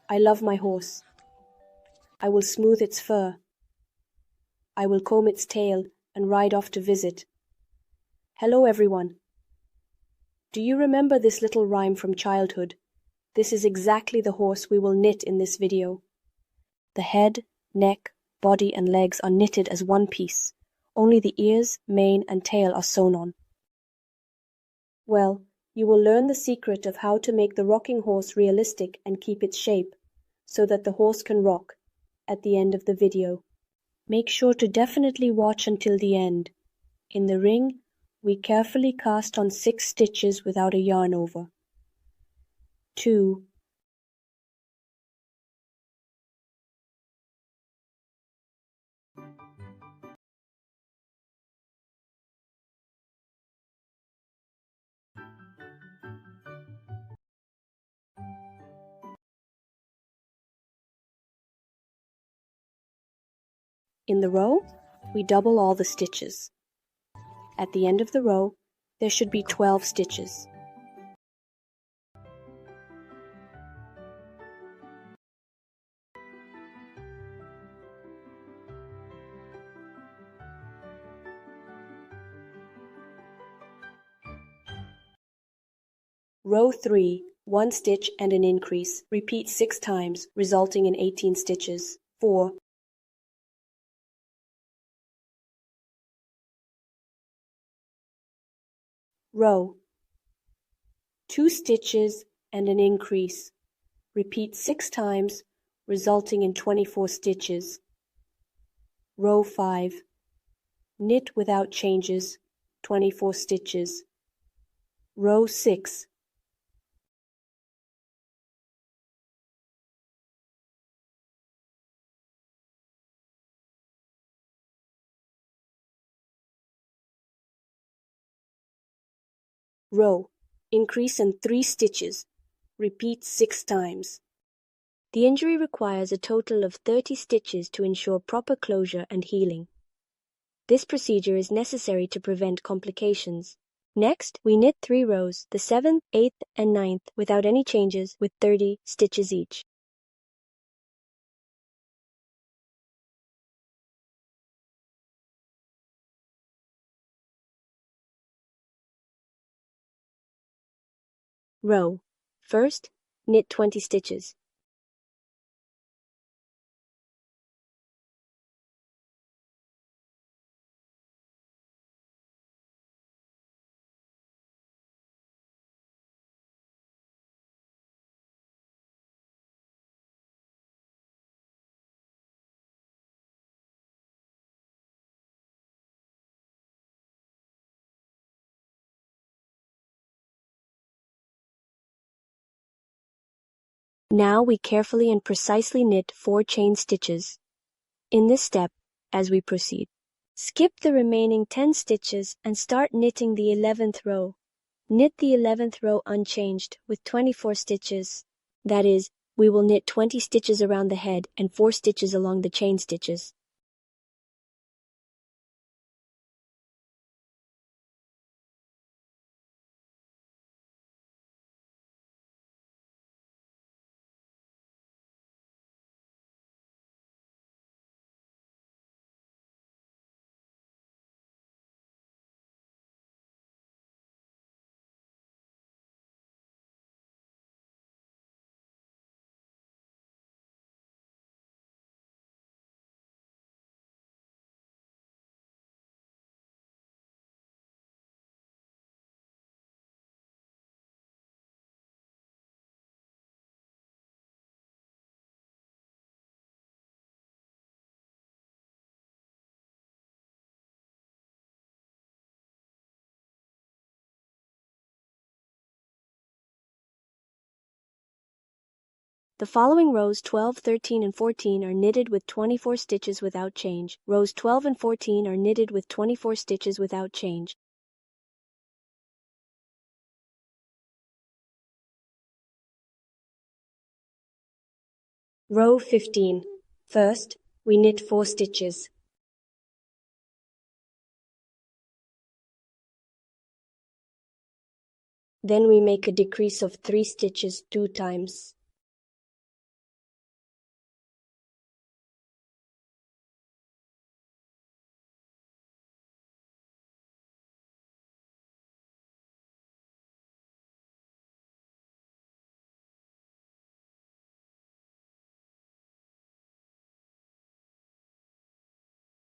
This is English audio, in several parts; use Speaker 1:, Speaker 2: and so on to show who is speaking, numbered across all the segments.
Speaker 1: I love my horse. I will smooth its fur. I will comb its tail and ride off to visit. Hello, everyone. Do you remember this little rhyme from childhood? This is exactly the horse we will knit in this video. The head, neck, body and legs are knitted as one piece. Only the ears, mane and tail are sewn on. Well, you will learn the secret of how to make the rocking horse realistic and keep its shape, so that the horse can rock, at the end of the video. Make sure to definitely watch until the end. In the ring, we carefully cast on 6 stitches without a yarn over. 2, in the row, we double all the stitches. At the end of the row, there should be 12 stitches. Row 3, 1 stitch and an increase. Repeat 6 times, resulting in 18 stitches. 4, row, 2 stitches and an increase. Repeat 6 times, resulting in 24 stitches. Row 5, knit without changes, 24 stitches. Row 6, row, increase in 3 stitches. Repeat 6 times. The injury requires a total of 30 stitches to ensure proper closure and healing. This procedure is necessary to prevent complications. Next, we knit 3 rows, the 7th, 8th, and 9th, without any changes, with 30 stitches each. Row. First, knit 20 stitches. Now we carefully and precisely knit 4 chain stitches. In this step, as we proceed, skip the remaining 10 stitches and start knitting the 11th row. Knit the 11th row unchanged with 24 stitches. That is, we will knit 20 stitches around the head and 4 stitches along the chain stitches. The following rows 12, 13, and 14 are knitted with 24 stitches without change. Rows 12 and 14 are knitted with 24 stitches without change. Row 15. First, we knit 4 stitches. Then we make a decrease of 3 stitches 2 times.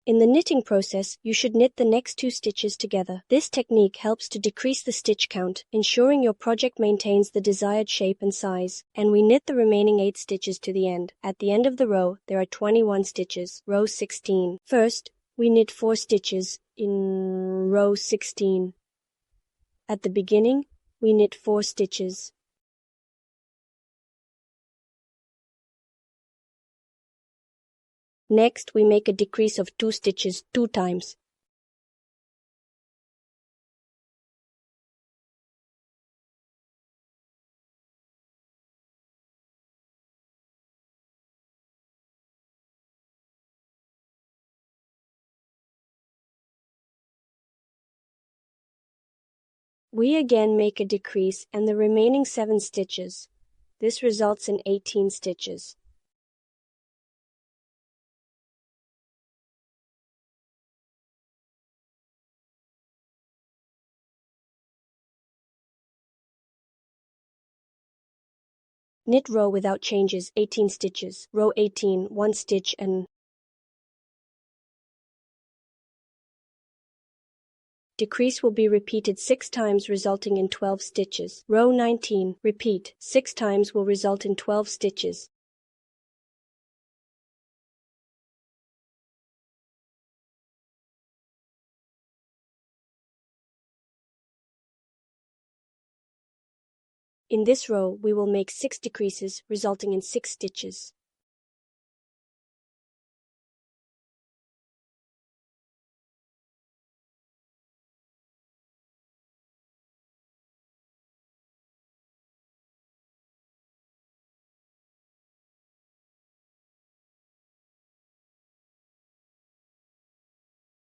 Speaker 1: In the knitting process, you should knit the next 2 stitches together. This technique helps to decrease the stitch count, ensuring your project maintains the desired shape and size. And we knit the remaining 8 stitches to the end. At the end of the row, there are 21 stitches, row 16. First, we knit 4 stitches in row 16. At the beginning, we knit 4 stitches. Next, we make a decrease of 2 stitches 2 times. We again make a decrease and the remaining 7 stitches. This results in 18 stitches. Knit row without changes 18 stitches, row 18, 1 stitch and decrease will be repeated 6 times resulting in 12 stitches. Row 19, repeat, 6 times will result in 12 stitches. In this row, we will make 6 decreases, resulting in 6 stitches.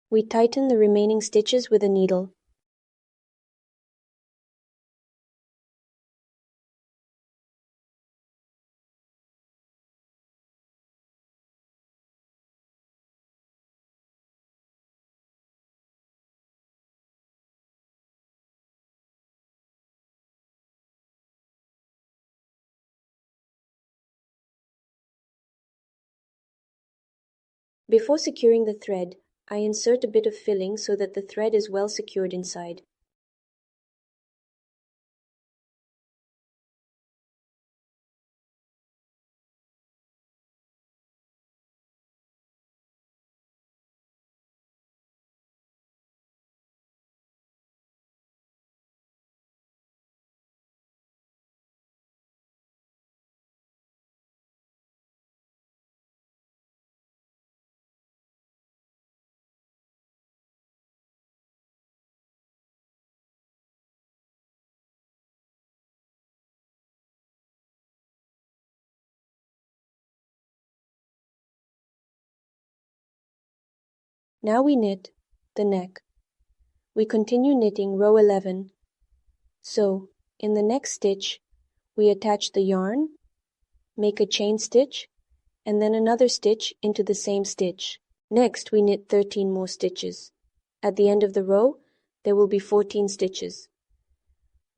Speaker 1: We tighten the remaining stitches with a needle. Before securing the thread, I insert a bit of filling so that the thread is well secured inside. Now we knit the neck. We continue knitting row 11. So, in the next stitch, we attach the yarn, make a chain stitch, and then another stitch into the same stitch. Next, we knit 13 more stitches. At the end of the row, there will be 14 stitches.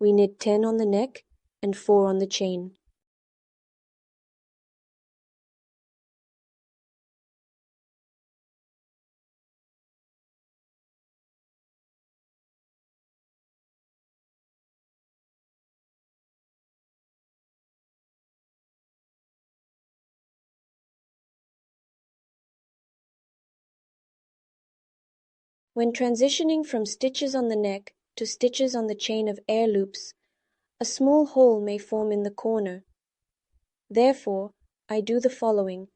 Speaker 1: We knit 10 on the neck and 4 on the chain. When transitioning from stitches on the neck to stitches on the chain of air loops, a small hole may form in the corner. Therefore, I do the following.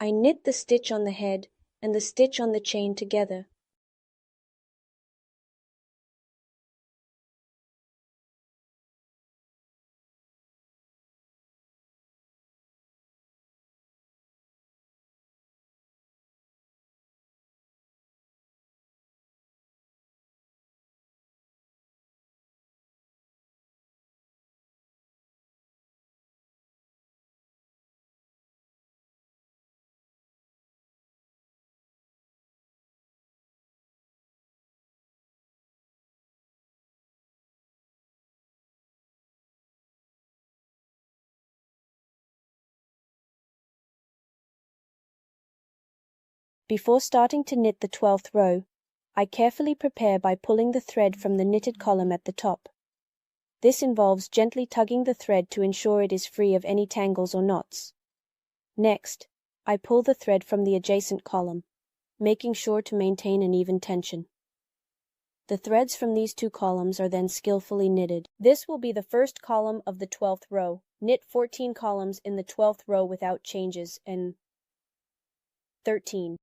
Speaker 1: I knit the stitch on the head and the stitch on the chain together. Before starting to knit the 12th row, I carefully prepare by pulling the thread from the knitted column at the top. This involves gently tugging the thread to ensure it is free of any tangles or knots. Next, I pull the thread from the adjacent column, making sure to maintain an even tension. The threads from these two columns are then skillfully knitted. This will be the first column of the 12th row. Knit 14 columns in the 12th row without changes and 13.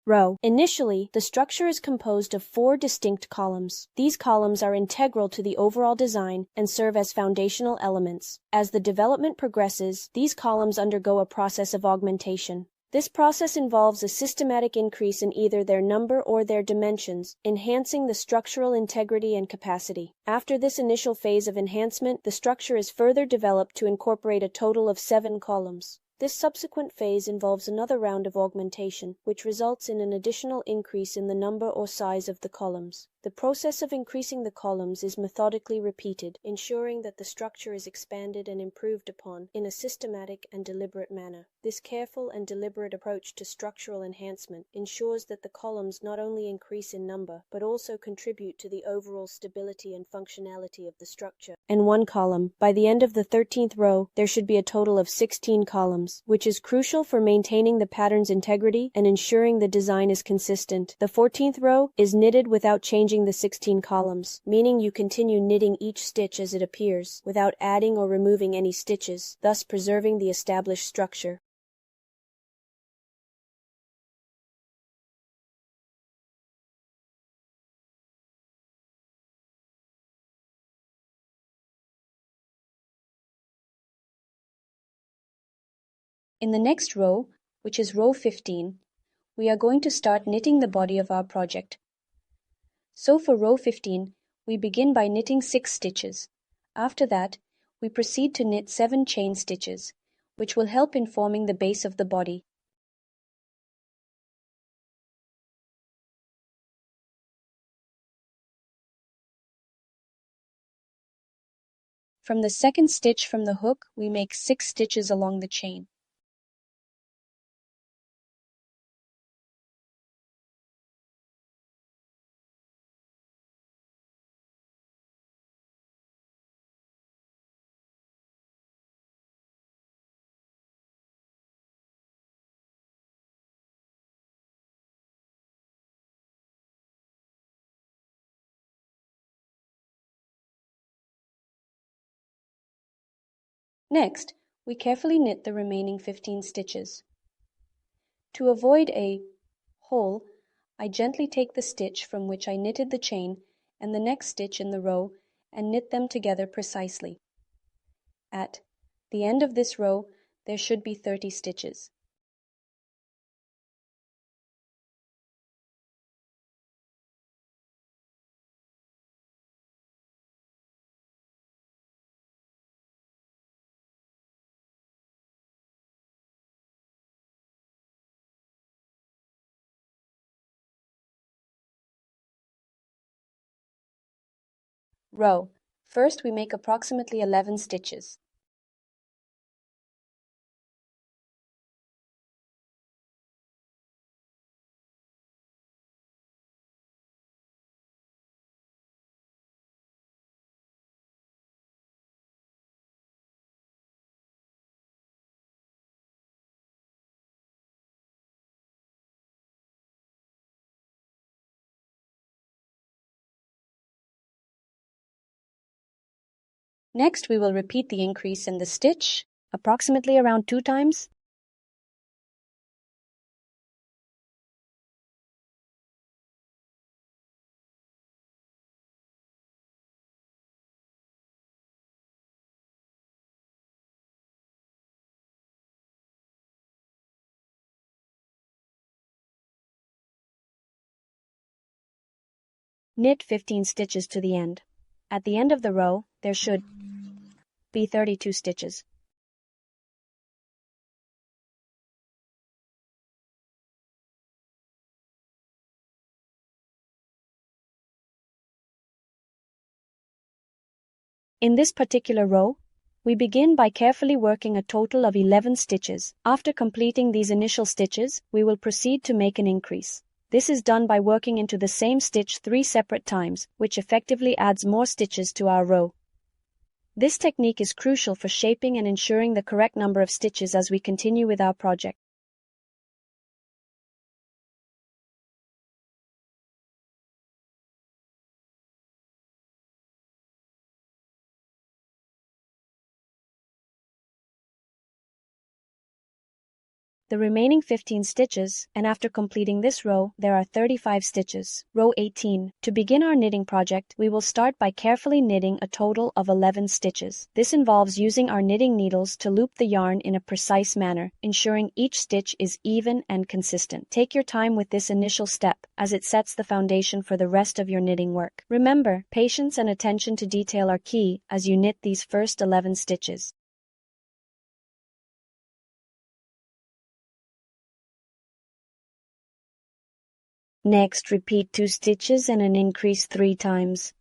Speaker 1: Row. Initially, the structure is composed of 4 distinct columns. These columns are integral to the overall design and serve as foundational elements. As the development progresses, these columns undergo a process of augmentation. This process involves a systematic increase in either their number or their dimensions, enhancing the structural integrity and capacity. After this initial phase of enhancement, the structure is further developed to incorporate a total of 7 columns. This subsequent phase involves another round of augmentation, which results in an additional increase in the number or size of the columns. The process of increasing the columns is methodically repeated, ensuring that the structure is expanded and improved upon in a systematic and deliberate manner. This careful and deliberate approach to structural enhancement ensures that the columns not only increase in number, but also contribute to the overall stability and functionality of the structure. And 1 column. By the end of the 13th row, there should be a total of 16 columns, which is crucial for maintaining the pattern's integrity and ensuring the design is consistent. The 14th row is knitted without changing the 16 columns, meaning you continue knitting each stitch as it appears, without adding or removing any stitches, thus preserving the established structure. In the next row, which is row 15, we are going to start knitting the body of our project. So for row 15, we begin by knitting 6 stitches. After that, we proceed to knit 7 chain stitches, which will help in forming the base of the body. From the second stitch from the hook, we make 6 stitches along the chain. Next, we carefully knit the remaining 15 stitches. To avoid a hole, I gently take the stitch from which I knitted the chain and the next stitch in the row and knit them together precisely. At the end of this row, there should be 30 stitches. Row. First, we make approximately 11 stitches. Next, we will repeat the increase in the stitch, approximately around 2 times. Knit 15 stitches to the end. At the end of the row, there should be 32 stitches. In this particular row, we begin by carefully working a total of 11 stitches. After completing these initial stitches, we will proceed to make an increase. This is done by working into the same stitch 3 separate times, which effectively adds more stitches to our row. This technique is crucial for shaping and ensuring the correct number of stitches as we continue with our project. The remaining 15 stitches, and after completing this row, there are 35 stitches. Row 18. To begin our knitting project, we will start by carefully knitting a total of 11 stitches. This involves using our knitting needles to loop the yarn in a precise manner, ensuring each stitch is even and consistent. Take your time with this initial step, as it sets the foundation for the rest of your knitting work. Remember, patience and attention to detail are key as you knit these first 11 stitches. Next, repeat 2 stitches and an increase 3 times.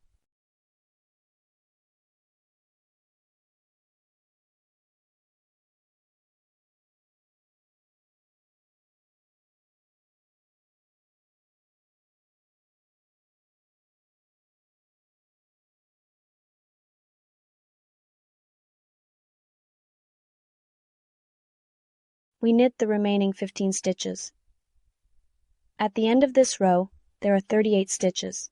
Speaker 1: We knit the remaining 15 stitches. At the end of this row, there are 38 stitches.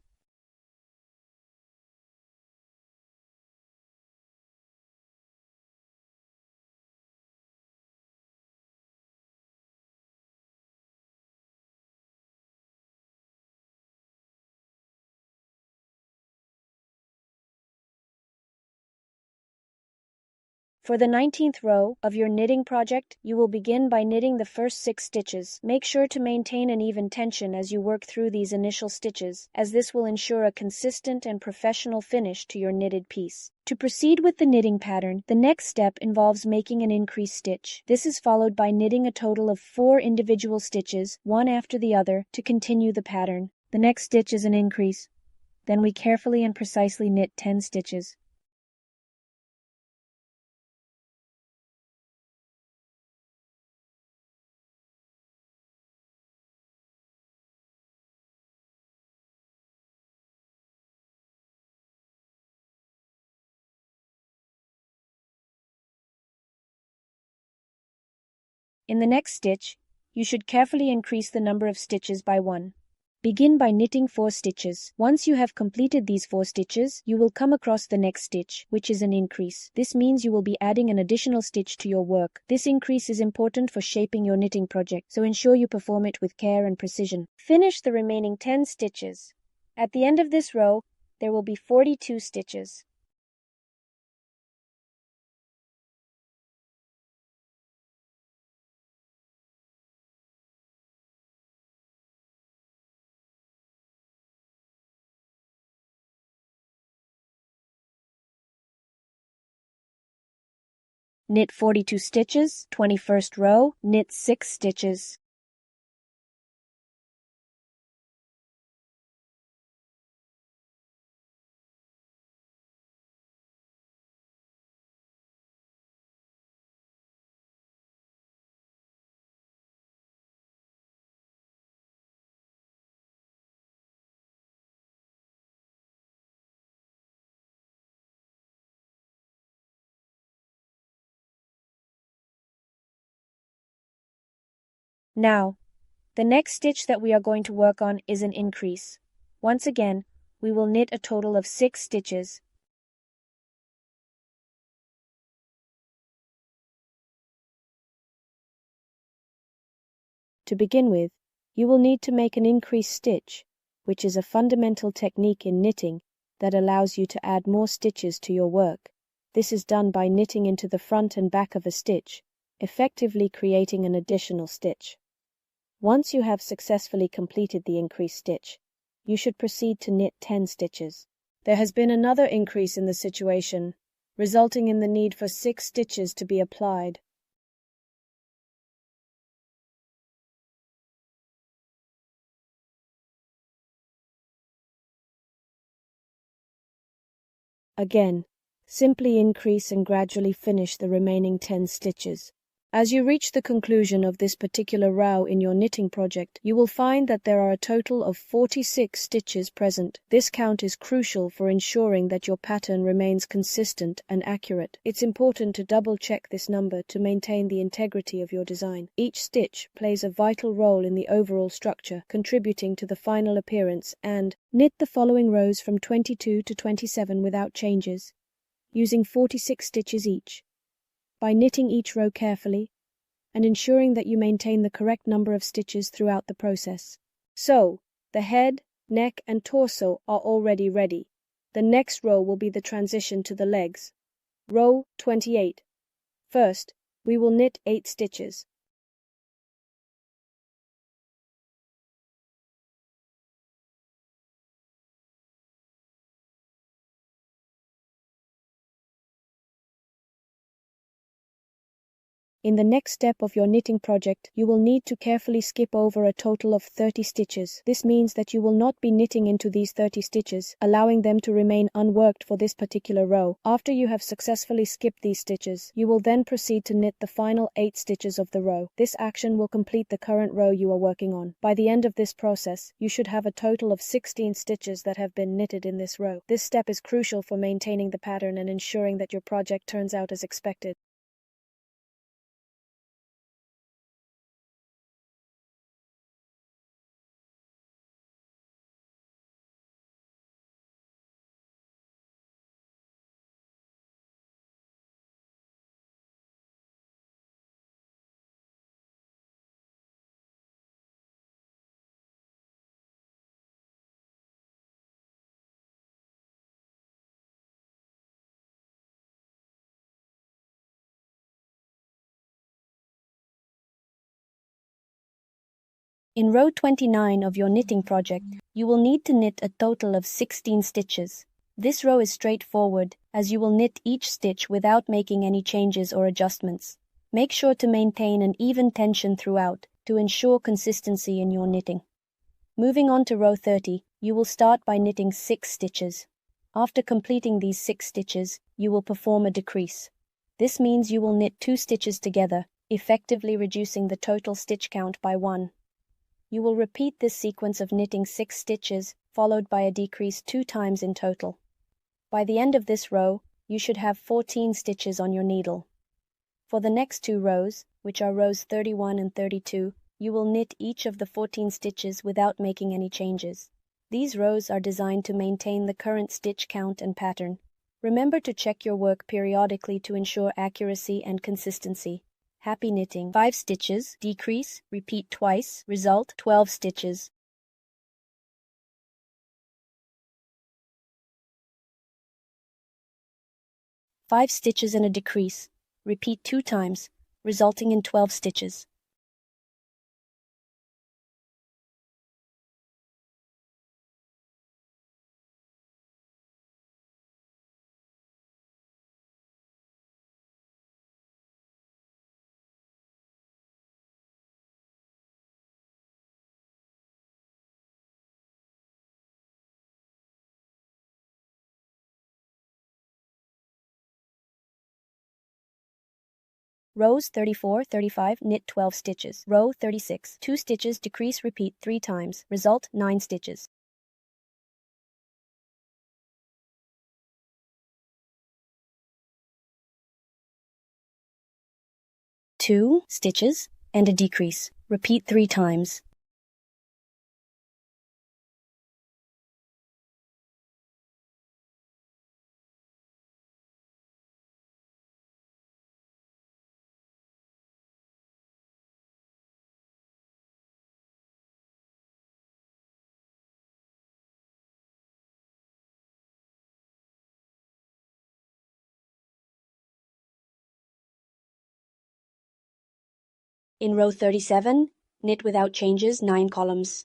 Speaker 1: For the 19th row of your knitting project, you will begin by knitting the first 6 stitches. Make sure to maintain an even tension as you work through these initial stitches, as this will ensure a consistent and professional finish to your knitted piece. To proceed with the knitting pattern, the next step involves making an increase stitch. This is followed by knitting a total of 4 individual stitches, one after the other, to continue the pattern. The next stitch is an increase. Then we carefully and precisely knit 10 stitches. In the next stitch, you should carefully increase the number of stitches by 1. Begin by knitting 4 stitches. Once you have completed these 4 stitches, you will come across the next stitch, which is an increase. This means you will be adding an additional stitch to your work. This increase is important for shaping your knitting project, so ensure you perform it with care and precision. Finish the remaining 10 stitches. At the end of this row, there will be 42 stitches. Knit 42 stitches, 21st row, knit 6 stitches. Now, the next stitch that we are going to work on is an increase. Once again, we will knit a total of 6 stitches. To begin with, you will need to make an increase stitch, which is a fundamental technique in knitting that allows you to add more stitches to your work. This is done by knitting into the front and back of a stitch, effectively creating an additional stitch. Once you have successfully completed the increase stitch, you should proceed to knit 10 stitches. There has been another increase in the situation, resulting in the need for 6 stitches to be applied. Again, Simply increase and gradually finish the remaining 10 stitches. As you reach the conclusion of this particular row in your knitting project, you will find that there are a total of 46 stitches present. This count is crucial for ensuring that your pattern remains consistent and accurate. It's important to double check this number to maintain the integrity of your design. Each stitch plays a vital role in the overall structure, contributing to the final appearance, and knit the following rows from 22 to 27 without changes, using 46 stitches each. By knitting each row carefully and ensuring that you maintain the correct number of stitches throughout the process. So, the head, neck, and torso are already ready. The next row will be the transition to the legs. Row 28. First, we will knit 8 stitches. In the next step of your knitting project, you will need to carefully skip over a total of 30 stitches. This means that you will not be knitting into these 30 stitches, allowing them to remain unworked for this particular row. After you have successfully skipped these stitches, you will then proceed to knit the final 8 stitches of the row. This action will complete the current row you are working on. By the end of this process, you should have a total of 16 stitches that have been knitted in this row. This step is crucial for maintaining the pattern and ensuring that your project turns out as expected. In row 29 of your knitting project, you will need to knit a total of 16 stitches. This row is straightforward, as you will knit each stitch without making any changes or adjustments. Make sure to maintain an even tension throughout to ensure consistency in your knitting. Moving on to row 30, you will start by knitting 6 stitches. After completing these 6 stitches, you will perform a decrease. This means you will knit 2 stitches together, effectively reducing the total stitch count by 1. You will repeat this sequence of knitting 6 stitches, followed by a decrease 2 times in total. By the end of this row, you should have 14 stitches on your needle. For the next 2 rows, which are rows 31 and 32, you will knit each of the 14 stitches without making any changes. These rows are designed to maintain the current stitch count and pattern. Remember to check your work periodically to ensure accuracy and consistency. Happy knitting. 5 stitches, decrease, repeat twice, result 12 stitches. Five stitches and a decrease. Repeat 2 times, resulting in 12 stitches. Rows 34, 35, knit 12 stitches. Row 36, 2 stitches, decrease, repeat 3 times. Result 9 stitches. 2 stitches and a decrease. Repeat 3 times. In row 37, knit without changes 9 columns.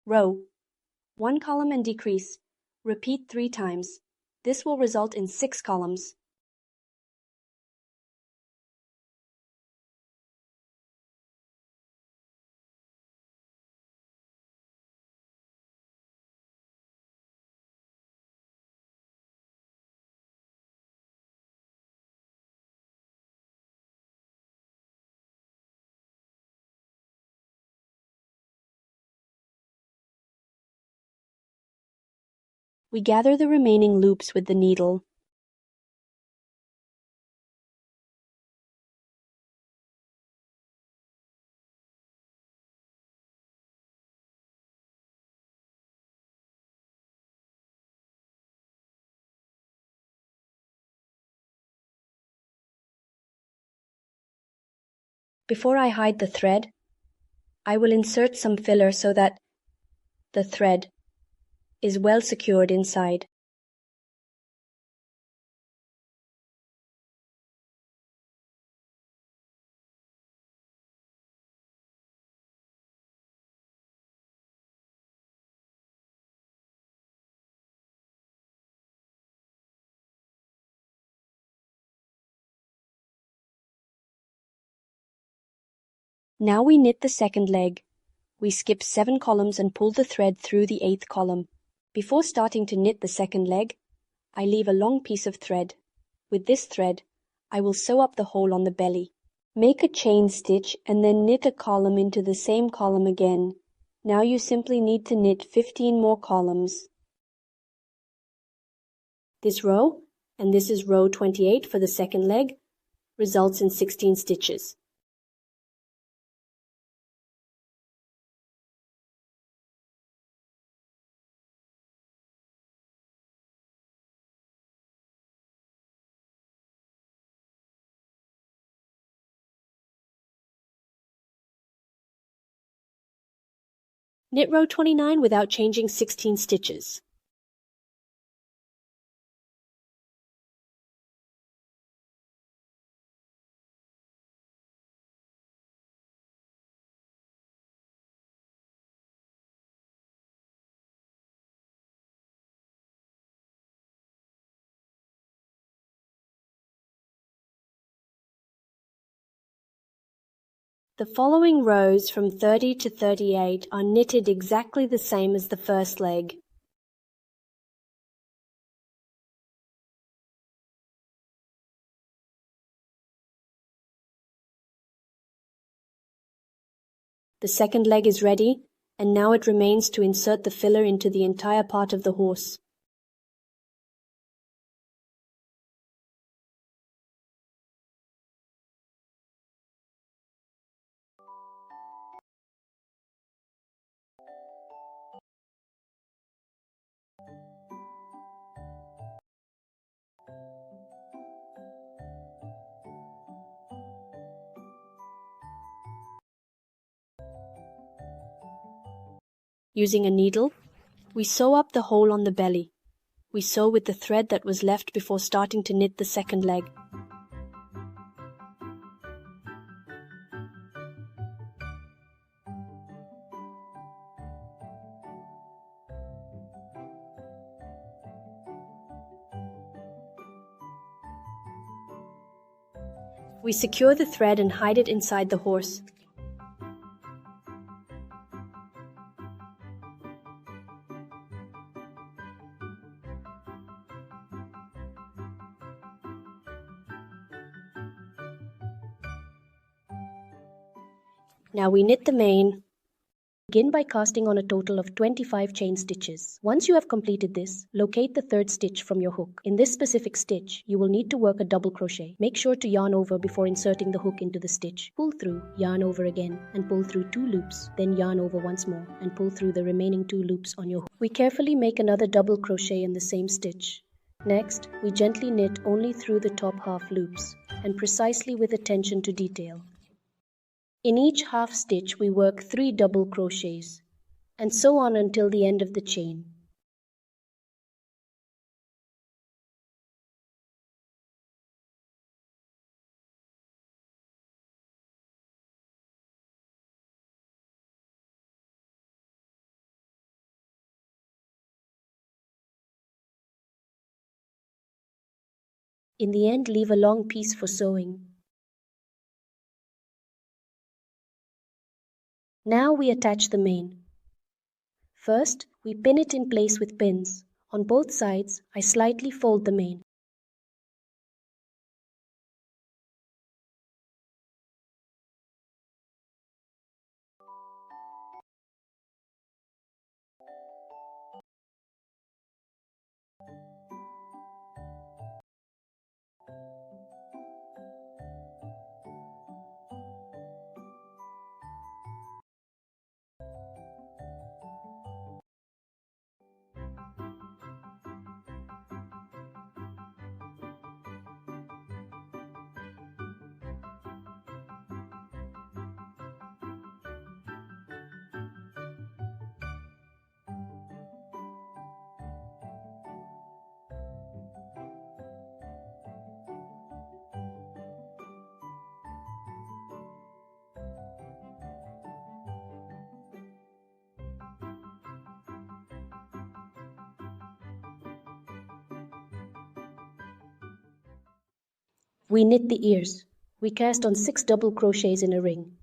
Speaker 1: Row. 1 column and decrease. Repeat 3 times. This will result in 6 columns. We gather the remaining loops with the needle. Before I hide the thread, I will insert some filler so that the thread is well secured inside. Now we knit the second leg. We skip 7 columns and pull the thread through the 8th column. Before starting to knit the second leg, I leave a long piece of thread. With this thread, I will sew up the hole on the belly. Make a chain stitch and then knit a column into the same column again. Now you simply need to knit 15 more columns. This row, and this is row 28 for the second leg, results in 16 stitches. Knit row 29 without changing 16 stitches. The following rows from 30 to 38 are knitted exactly the same as the first leg. The second leg is ready, and now it remains to insert the filler into the entire part of the horse. Using a needle, we sew up the hole on the belly. We sew with the thread that was left before starting to knit the second leg. We secure the thread and hide it inside the horse. Now we knit the mane. Begin by casting on a total of 25 chain stitches. Once you have completed this, locate the third stitch from your hook. In this specific stitch, you will need to work a double crochet. Make sure to yarn over before inserting the hook into the stitch. Pull through, yarn over again, and pull through 2 loops, then yarn over once more, and pull through the remaining 2 loops on your hook. We carefully make another double crochet in the same stitch. Next, we gently knit only through the top half loops, and precisely with attention to detail. In each half stitch we work 3 double crochets, and so on until the end of the chain. In the end, leave a long piece for sewing. Now we attach the mane. First, we pin it in place with pins. On both sides, I slightly fold the mane. We knit the ears. We cast on 6 double crochets in a ring.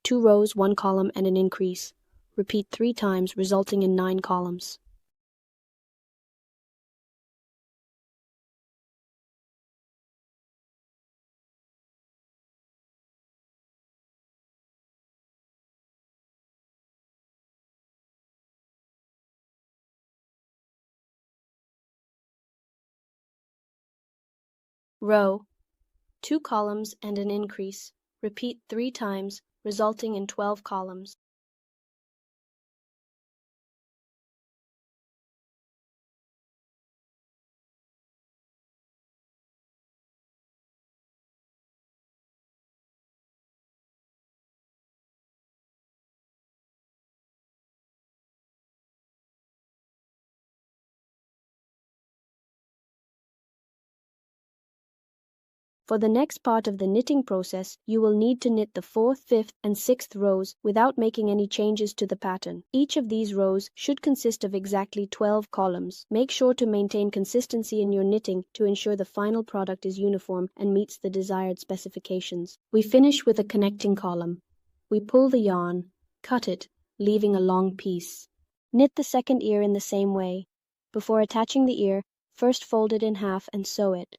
Speaker 1: Two rows, 1 column, and an increase. Repeat 3 times, resulting in 9 columns. Row, 2 columns and an increase. Repeat 3 times, resulting in 12 columns. For the next part of the knitting process, you will need to knit the 4th, 5th, and 6th rows without making any changes to the pattern. Each of these rows should consist of exactly 12 columns. Make sure to maintain consistency in your knitting to ensure the final product is uniform and meets the desired specifications. We finish with a connecting column. We pull the yarn, cut it, leaving a long piece. Knit the second ear in the same way. Before attaching the ear, first fold it in half and sew it.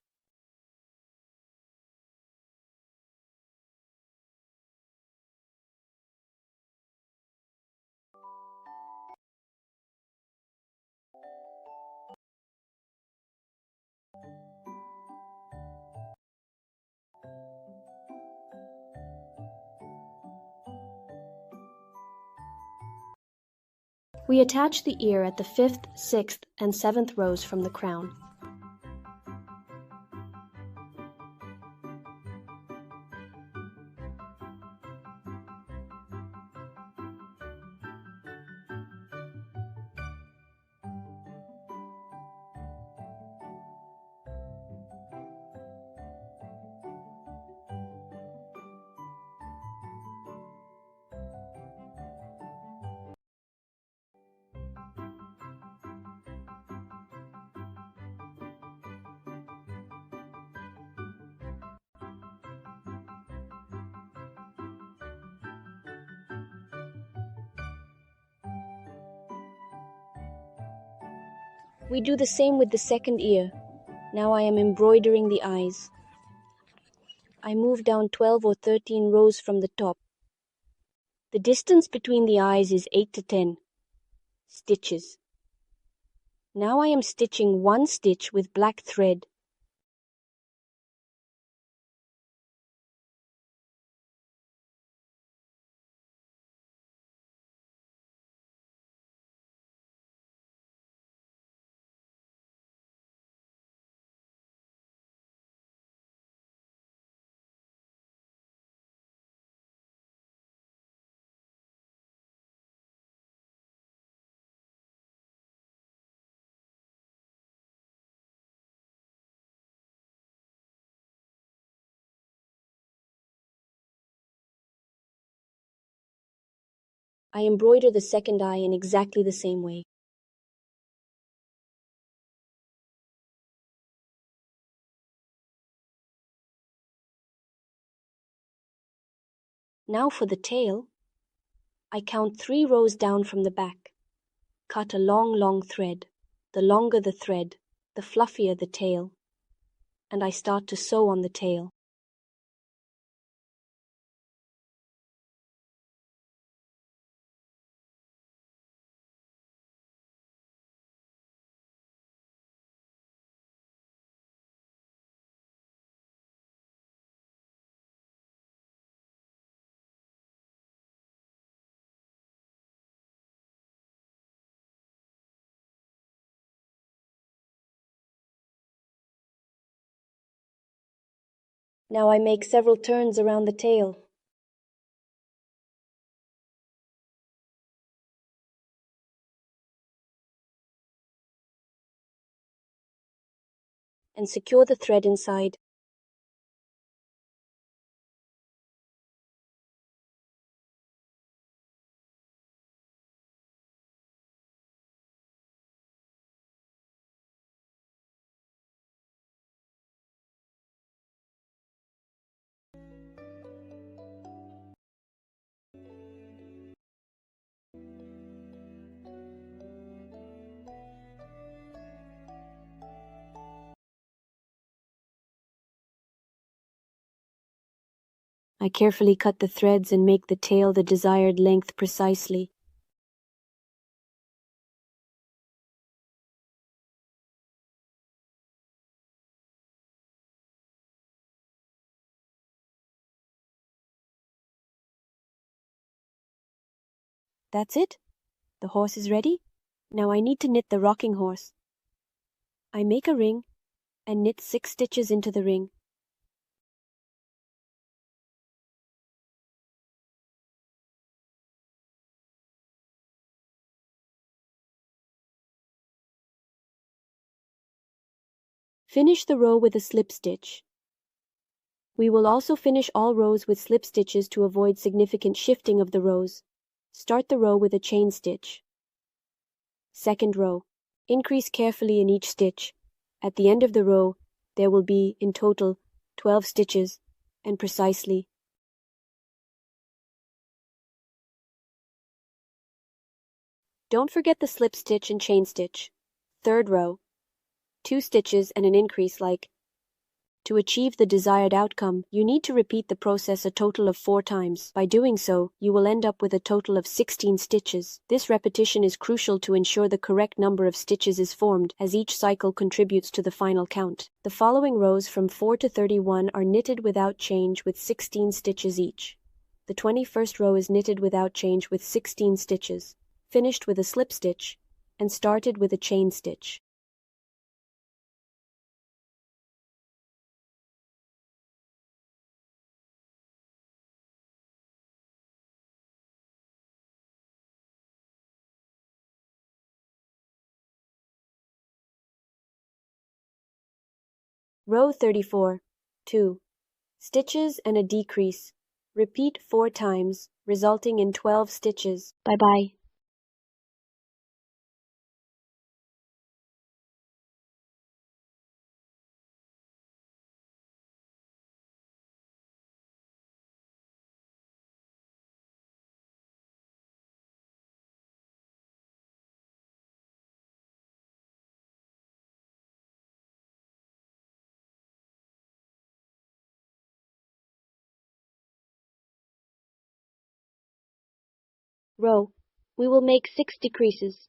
Speaker 1: We attach the ear at the 5th, 6th, and 7th rows from the crown. We do the same with the second ear. Now I am embroidering the eyes. I move down 12 or 13 rows from the top. The distance between the eyes is 8 to 10 stitches. Now I am stitching 1 stitch with black thread. I embroider the second eye in exactly the same way. Now for the tail. I count 3 rows down from the back. Cut a long thread. The longer the thread, the fluffier the tail. And I start to sew on the tail. Now I make several turns around the tail. And secure the thread inside. I carefully cut the threads and make the tail the desired length precisely. That's it. The horse is ready. Now I need to knit the rocking horse. I make a ring and knit 6 stitches into the ring. Finish the row with a slip stitch. We will also finish all rows with slip stitches to avoid significant shifting of the rows. Start the row with a chain stitch. Second row. Increase carefully in each stitch. At the end of the row, there will be, in total, 12 stitches, and precisely. Don't forget the slip stitch and chain stitch. Third row. 2 stitches and an increase like. To achieve the desired outcome, you need to repeat the process a total of 4 times. By doing so, you will end up with a total of 16 stitches. This repetition is crucial to ensure the correct number of stitches is formed, as each cycle contributes to the final count. The following rows from 4 to 31 are knitted without change with 16 stitches each. The 21st row is knitted without change with 16 stitches, finished with a slip stitch, and started with a chain stitch. Row 34. 2 stitches and a decrease. Repeat 4 times, resulting in 12 stitches. Bye-bye. Row. We will make 6 decreases.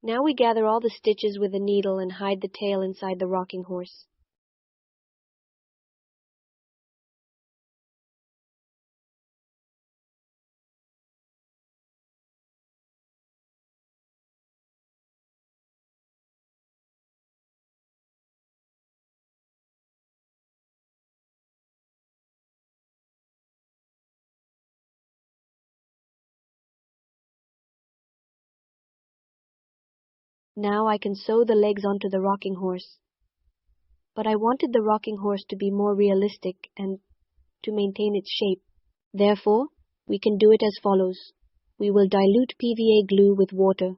Speaker 1: Now we gather all the stitches with a needle and hide the tail inside the rocking horse. Now I can sew the legs onto the rocking horse. But I wanted the rocking horse to be more realistic and to maintain its shape. Therefore, we can do it as follows. We will dilute PVA glue with water.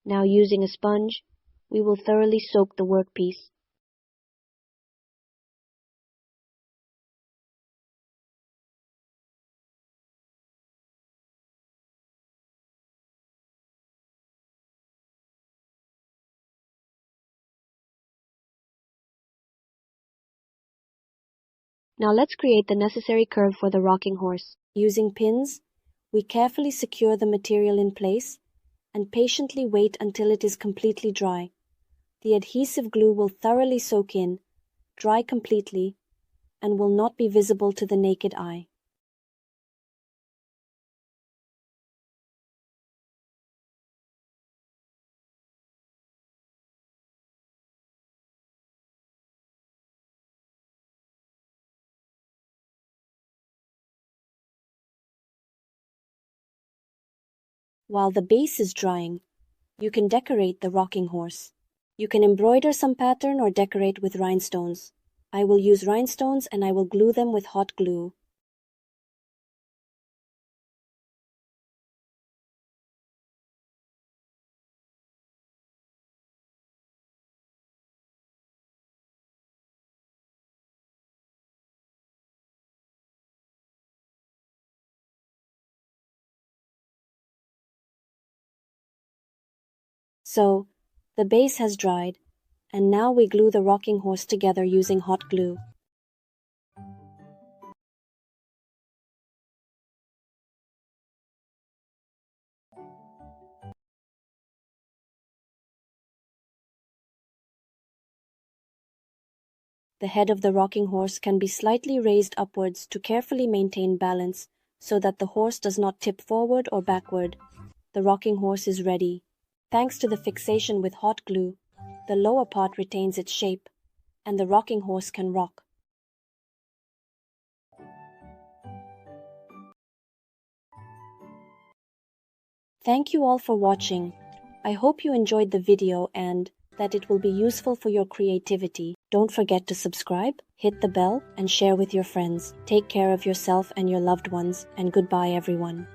Speaker 1: Now using a sponge, we will thoroughly soak the workpiece. Now let's create the necessary curve for the rocking horse. Using pins, we carefully secure the material in place and patiently wait until it is completely dry. The adhesive glue will thoroughly soak in, dry completely, and will not be visible to the naked eye. While the base is drying, you can decorate the rocking horse. You can embroider some pattern or decorate with rhinestones. I will use rhinestones and I will glue them with hot glue. So, the base has dried, and now we glue the rocking horse together using hot glue. The head of the rocking horse can be slightly raised upwards to carefully maintain balance so that the horse does not tip forward or backward. The rocking horse is ready. Thanks to the fixation with hot glue, the lower part retains its shape, and the rocking horse can rock. Thank you all for watching. I hope you enjoyed the video and that it will be useful for your creativity. Don't forget to subscribe, hit the bell, and share with your friends. Take care of yourself and your loved ones, and goodbye everyone.